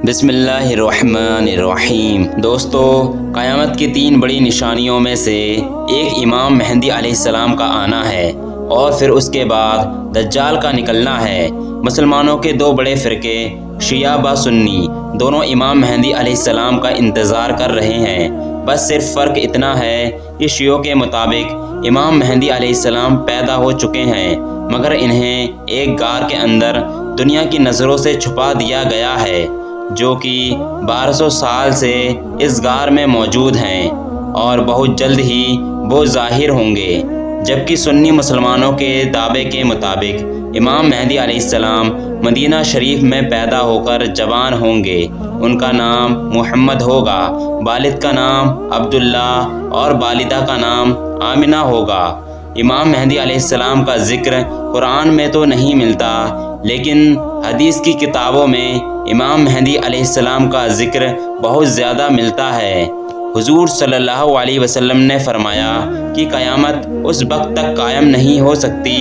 بسم اللہ الرحمن الرحیم۔ دوستو، قیامت کی 3 بڑی نشانیوں میں سے ایک امام مہدی علیہ السلام کا آنا ہے اور پھر اس کے بعد دجال کا نکلنا ہے۔ مسلمانوں کے 2 بڑے فرقے شیعہ و سنی دونوں امام مہدی علیہ السلام کا انتظار کر رہے ہیں۔ بس صرف فرق اتنا ہے کہ شیعوں کے مطابق امام مہدی علیہ السلام پیدا ہو چکے ہیں، مگر انہیں ایک غار کے اندر دنیا کی نظروں سے چھپا دیا گیا ہے، جو کہ 1200 سال سے اس غار میں موجود ہیں اور بہت جلد ہی وہ ظاہر ہوں گے۔ جبکہ سنی مسلمانوں کے دعوے کے مطابق امام مہدی علیہ السلام مدینہ شریف میں پیدا ہو کر جوان ہوں گے۔ ان کا نام محمد ہوگا، والد کا نام عبداللہ اور والدہ کا نام آمنہ ہوگا۔ امام مہدی علیہ السلام کا ذکر قرآن میں تو نہیں ملتا، لیکن حدیث کی کتابوں میں امام مہدی علیہ السلام کا ذکر بہت زیادہ ملتا ہے۔ حضور صلی اللہ علیہ وسلم نے فرمایا کہ قیامت اس وقت تک قائم نہیں ہو سکتی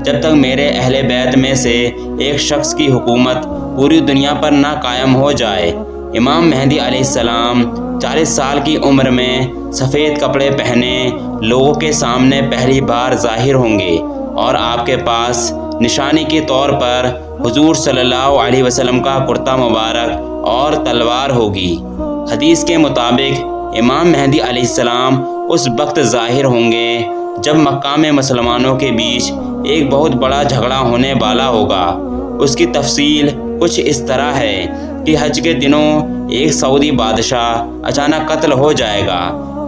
جب تک میرے اہل بیت میں سے ایک شخص کی حکومت پوری دنیا پر نہ قائم ہو جائے۔ امام مہدی علیہ السلام 40 سال کی عمر میں سفید کپڑے پہنے لوگوں کے سامنے پہلی بار ظاہر ہوں گے اور آپ کے پاس نشانی کے طور پر حضور صلی اللہ علیہ وسلم کا کرتا مبارک اور تلوار ہوگی۔ حدیث کے مطابق امام مہدی علیہ السلام اس وقت ظاہر ہوں گے جب مکہ میں مسلمانوں کے بیچ ایک بہت بڑا جھگڑا ہونے والا ہوگا۔ اس کی تفصیل کچھ اس طرح ہے کہ حج کے دنوں ایک سعودی بادشاہ اچانک قتل ہو جائے گا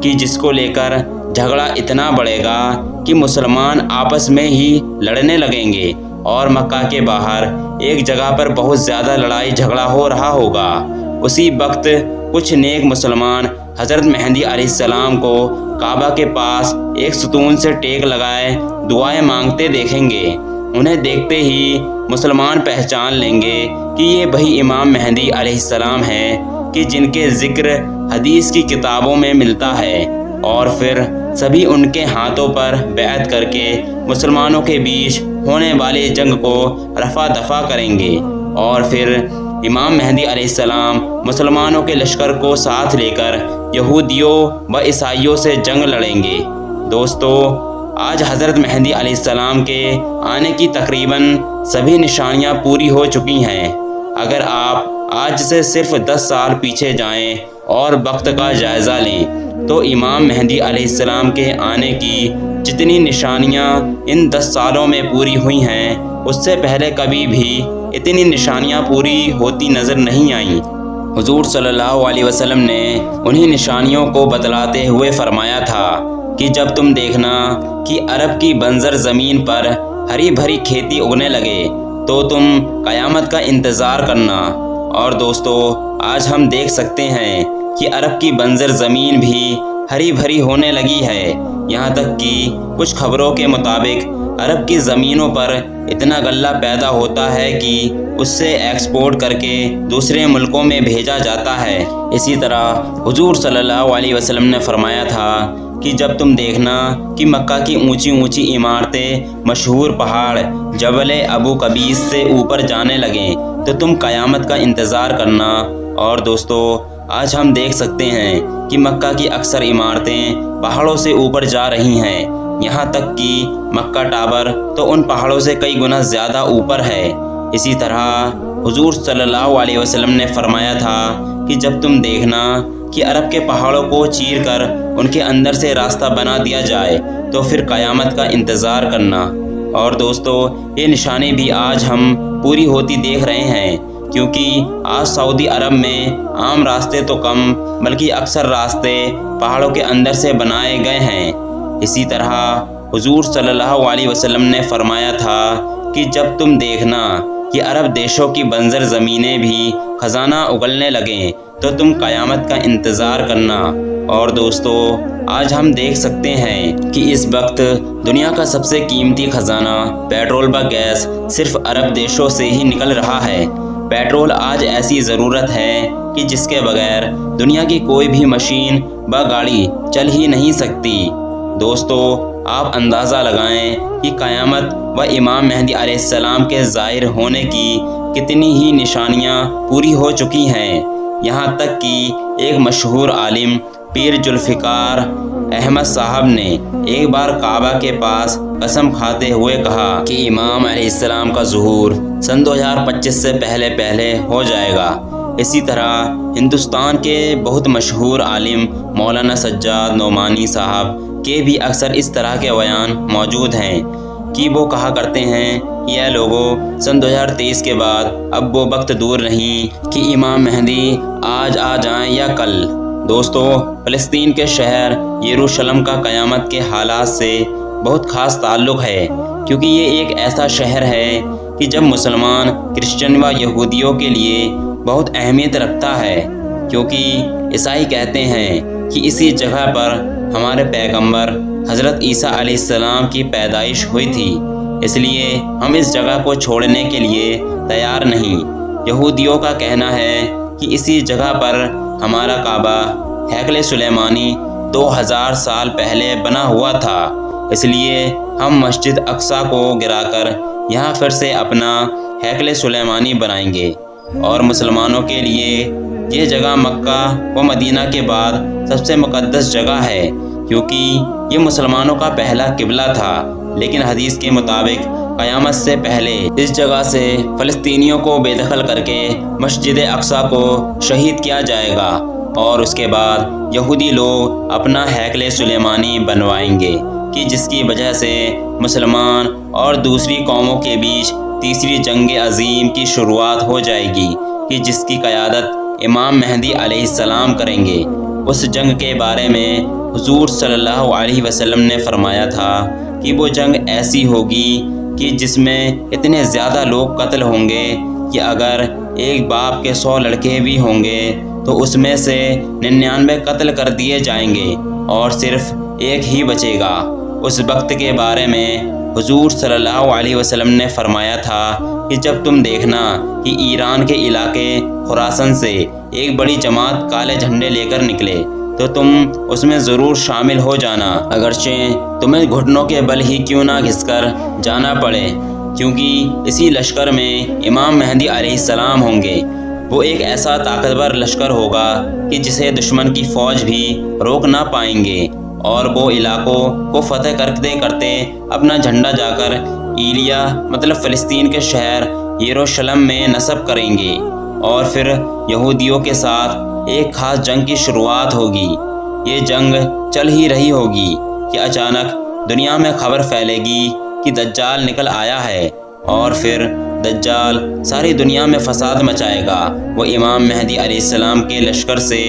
کہ جس کو لے کر جھگڑا اتنا بڑھے گا کہ مسلمان آپس میں ہی لڑنے لگیں گے اور مکہ کے باہر ایک جگہ پر بہت زیادہ لڑائی جھگڑا ہو رہا ہوگا۔ اسی وقت کچھ نیک مسلمان حضرت مہدی علیہ السلام کو کعبہ کے پاس ایک ستون سے ٹیک لگائے دعائیں مانگتے دیکھیں گے۔ انہیں دیکھتے ہی مسلمان پہچان لیں گے کہ یہ وہی امام مہدی علیہ السلام ہیں کہ جن کے ذکر حدیث کی کتابوں میں ملتا ہے، اور پھر سبھی ان کے ہاتھوں پر بیعت کر کے مسلمانوں کے بیچ ہونے والی جنگ کو رفع دفع کریں گے، اور پھر امام مہدی علیہ السلام مسلمانوں کے لشکر کو ساتھ لے کر یہودیوں و عیسائیوں سے جنگ لڑیں گے۔ دوستو، آج حضرت مہدی علیہ السلام کے آنے کی تقریباً سبھی نشانیاں پوری ہو چکی ہیں۔ اگر آپ آج سے صرف 10 سال پیچھے جائیں اور وقت کا جائزہ لیں تو امام مہدی علیہ السلام کے آنے کی جتنی نشانیاں ان 10 سالوں میں پوری ہوئی ہیں، اس سے پہلے کبھی بھی اتنی نشانیاں پوری ہوتی نظر نہیں آئیں۔ حضور صلی اللہ علیہ وسلم نے انہی نشانیوں کو بتلاتے ہوئے فرمایا تھا کہ جب تم دیکھنا کہ عرب کی بنجر زمین پر ہری بھری کھیتی اگنے لگے تو تم قیامت کا انتظار کرنا۔ اور دوستو، آج ہم دیکھ سکتے ہیں کہ عرب کی بنجر زمین بھی ہری بھری ہونے لگی ہے، یہاں تک کہ کچھ خبروں کے مطابق عرب کی زمینوں پر اتنا غلہ پیدا ہوتا ہے کہ اس سے ایکسپورٹ کر کے دوسرے ملکوں میں بھیجا جاتا ہے۔ اسی طرح حضور صلی اللہ علیہ وسلم نے فرمایا تھا کہ جب تم دیکھنا کہ مکہ کی اونچی اونچی عمارتیں مشہور پہاڑ جبل ابو قبیس سے اوپر جانے لگیں تو تم قیامت کا انتظار کرنا۔ اور دوستو، آج ہم دیکھ سکتے ہیں کہ مکہ کی اکثر عمارتیں پہاڑوں سے اوپر جا رہی ہیں، یہاں تک کہ مکہ ٹاور تو ان پہاڑوں سے کئی گنا زیادہ اوپر ہے۔ اسی طرح حضور صلی اللہ علیہ وسلم نے فرمایا تھا کہ جب تم دیکھنا کہ عرب کے پہاڑوں کو چیر کر ان کے اندر سے راستہ بنا دیا جائے تو پھر قیامت کا انتظار کرنا۔ اور دوستو، یہ نشانی بھی آج ہم پوری ہوتی دیکھ رہے ہیں، کیونکہ آج سعودی عرب میں عام راستے تو کم بلکہ اکثر راستے پہاڑوں کے اندر سے بنائے گئے ہیں۔ اسی طرح حضور صلی اللہ علیہ وسلم نے فرمایا تھا کہ جب تم دیکھنا کہ عرب دیشوں کی بنجر زمینیں بھی خزانہ اگلنے لگیں تو تم قیامت کا انتظار کرنا۔ اور دوستو، آج ہم دیکھ سکتے ہیں کہ اس وقت دنیا کا سب سے قیمتی خزانہ پیٹرول و گیس صرف عرب دیشوں سے ہی نکل رہا ہے۔ پیٹرول آج ایسی ضرورت ہے کہ جس کے بغیر دنیا کی کوئی بھی مشین و گاڑی چل ہی نہیں سکتی۔ دوستو، آپ اندازہ لگائیں کہ قیامت و امام مہدی علیہ السلام کے ظاہر ہونے کی کتنی ہی نشانیاں پوری ہو چکی ہیں۔ یہاں تک کہ ایک مشہور عالم پیر ذوالفقار احمد صاحب نے ایک بار کعبہ کے پاس قسم کھاتے ہوئے کہا کہ امام علیہ السلام کا ظہور سن 2025 سے پہلے ہو جائے گا۔ اسی طرح ہندوستان کے بہت مشہور عالم مولانا سجاد نعمانی صاحب کے بھی اکثر اس طرح کے بیان موجود ہیں کہ وہ کہا کرتے ہیں کہ اے لوگو، سن 2023 کے بعد اب وہ وقت دور نہیں کہ امام مہدی آج آ جائیں یا کل۔ دوستو، فلسطین کے شہر یروشلم کا قیامت کے حالات سے بہت خاص تعلق ہے، کیونکہ یہ ایک ایسا شہر ہے کہ جب مسلمان، کرسچن و یہودیوں کے لیے بہت اہمیت رکھتا ہے، کیونکہ عیسائی کہتے ہیں کہ اسی جگہ پر ہمارے پیغمبر حضرت عیسیٰ علیہ السلام کی پیدائش ہوئی تھی، اس لیے ہم اس جگہ کو چھوڑنے کے لیے تیار نہیں۔ یہودیوں کا کہنا ہے کہ اسی جگہ پر ہمارا کعبہ ہیکل سلیمانی 2000 سال پہلے بنا ہوا تھا، اس لیے ہم مسجد اقصیٰ کو گرا کر یہاں پھر سے اپنا ہیکل سلیمانی بنائیں گے۔ اور مسلمانوں کے لیے یہ جگہ مکہ و مدینہ کے بعد سب سے مقدس جگہ ہے، کیونکہ یہ مسلمانوں کا پہلا قبلہ تھا، لیکن حدیث کے مطابق قیامت سے پہلے اس جگہ سے فلسطینیوں کو بے دخل کر کے مسجد اقصیٰ کو شہید کیا جائے گا، اور اس کے بعد یہودی لوگ اپنا ہیکل سلیمانی بنوائیں گے، کہ جس کی وجہ سے مسلمان اور دوسری قوموں کے بیچ تیسری جنگ عظیم کی شروعات ہو جائے گی، کہ جس کی قیادت امام مہدی علیہ السلام کریں گے۔ اس جنگ کے بارے میں حضور صلی اللہ علیہ وسلم نے فرمایا تھا کہ وہ جنگ ایسی ہوگی کہ جس میں اتنے زیادہ لوگ قتل ہوں گے کہ اگر ایک باپ کے 100 لڑکے بھی ہوں گے تو اس میں سے 99 قتل کر دیے جائیں گے اور صرف ایک ہی بچے گا۔ اس وقت کے بارے میں حضور صلی اللہ علیہ وسلم نے فرمایا تھا کہ جب تم دیکھنا کہ ایران کے علاقے خراسان سے ایک بڑی جماعت کالے جھنڈے لے کر نکلے تو تم اس میں ضرور شامل ہو جانا، اگرچہ تمہیں گھٹنوں کے بل ہی کیوں نہ گھس کر جانا پڑے، کیونکہ اسی لشکر میں امام مہدی علیہ السلام ہوں گے۔ وہ ایک ایسا طاقتور لشکر ہوگا کہ جسے دشمن کی فوج بھی روک نہ پائیں گے، اور وہ علاقوں کو فتح کرتے کرتے اپنا جھنڈا جا کر ایلیا مطلب فلسطین کے شہر یروشلم میں نصب کریں گے، اور پھر یہودیوں کے ساتھ ایک خاص جنگ کی شروعات ہوگی۔ یہ جنگ چل ہی رہی ہوگی کہ اچانک دنیا میں خبر پھیلے گی کہ دجال نکل آیا ہے، اور پھر دجال ساری دنیا میں فساد مچائے گا۔ وہ امام مہدی علیہ السلام کے لشکر سے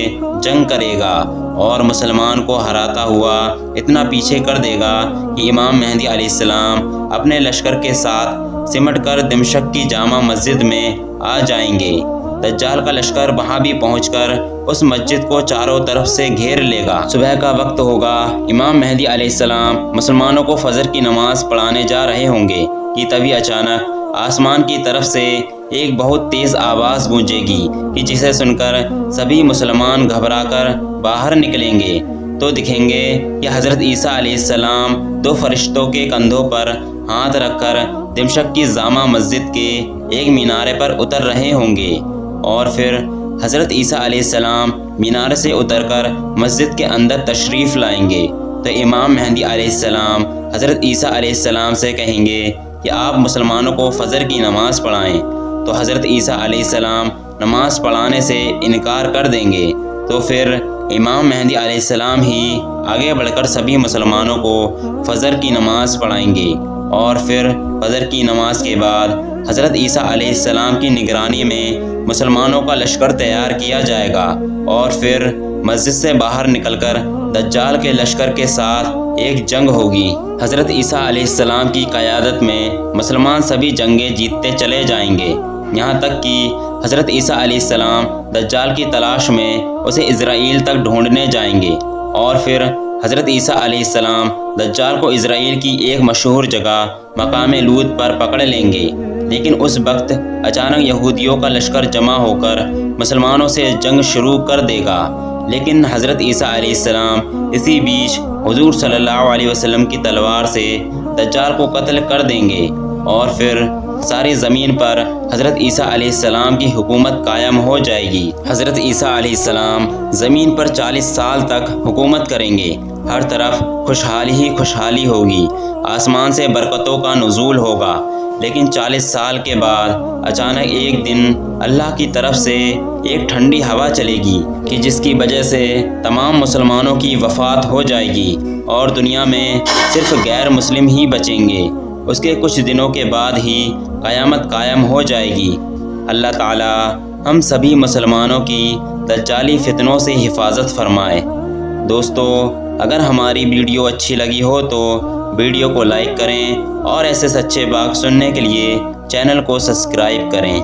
جنگ کرے گا اور مسلمان کو ہراتا ہوا اتنا پیچھے کر دے گا کہ امام مہدی علیہ السلام اپنے لشکر کے ساتھ سمٹ کر دمشق کی جامع مسجد میں آ جائیں گے۔ دجال کا لشکر وہاں بھی پہنچ کر اس مسجد کو چاروں طرف سے گھیر لے گا۔ صبح کا وقت ہوگا، امام مہدی علیہ السلام مسلمانوں کو فجر کی نماز پڑھانے جا رہے ہوں گے کہ تبھی اچانک آسمان کی طرف سے ایک بہت تیز آواز گونجے گی کہ جسے سن کر سبھی مسلمان گھبرا کر باہر نکلیں گے تو دکھیں گے کہ حضرت عیسیٰ علیہ السلام 2 فرشتوں کے کندھوں پر ہاتھ رکھ کر دمشق کی جامع مسجد کے ایک مینارے پر اتر رہے ہوں گے، اور پھر حضرت عیسیٰ علیہ السلام مینارے سے اتر کر مسجد کے اندر تشریف لائیں گے تو امام مہدی علیہ السلام حضرت عیسیٰ علیہ السلام سے کہیں گے کہ آپ مسلمانوں کو فجر کی نماز پڑھائیں، تو حضرت عیسیٰ علیہ السلام نماز پڑھانے سے انکار کر دیں گے، تو پھر امام مہدی علیہ السلام ہی آگے بڑھ کر سبھی مسلمانوں کو فجر کی نماز پڑھائیں گے، اور پھر فجر کی نماز کے بعد حضرت عیسیٰ علیہ السلام کی نگرانی میں مسلمانوں کا لشکر تیار کیا جائے گا، اور پھر مسجد سے باہر نکل کر دجال کے لشکر کے ساتھ ایک جنگ ہوگی۔ حضرت عیسیٰ علیہ السلام کی قیادت میں مسلمان سبھی جنگیں جیتتے چلے جائیں گے، یہاں تک کہ حضرت عیسیٰ علیہ السلام دجال کی تلاش میں اسے اسرائیل تک ڈھونڈنے جائیں گے، اور پھر حضرت عیسیٰ علیہ السلام دجال کو اسرائیل کی ایک مشہور جگہ مقام لود پر پکڑ لیں گے، لیکن اس وقت اچانک یہودیوں کا لشکر جمع ہو کر مسلمانوں سے جنگ شروع کر دے گا، لیکن حضرت عیسیٰ علیہ السلام اسی بیچ حضور صلی اللہ علیہ وسلم کی تلوار سے دجال کو قتل کر دیں گے، اور پھر ساری زمین پر حضرت عیسیٰ علیہ السلام کی حکومت قائم ہو جائے گی۔ حضرت عیسیٰ علیہ السلام زمین پر 40 سال تک حکومت کریں گے۔ ہر طرف خوشحالی ہی خوشحالی ہوگی، آسمان سے برکتوں کا نزول ہوگا۔ لیکن 40 سال کے بعد اچانک ایک دن اللہ کی طرف سے ایک ٹھنڈی ہوا چلے گی کہ جس کی وجہ سے تمام مسلمانوں کی وفات ہو جائے گی اور دنیا میں صرف غیر مسلم ہی بچیں گے۔ اس کے کچھ دنوں کے بعد ہی قیامت قائم ہو جائے گی۔ اللہ تعالی ہم سبھی مسلمانوں کی دجالی فتنوں سے حفاظت فرمائے۔ دوستو، اگر ہماری ویڈیو اچھی لگی ہو تو ویڈیو کو لائک کریں اور ایسے سچے بات سننے کے لیے چینل کو سبسکرائب کریں۔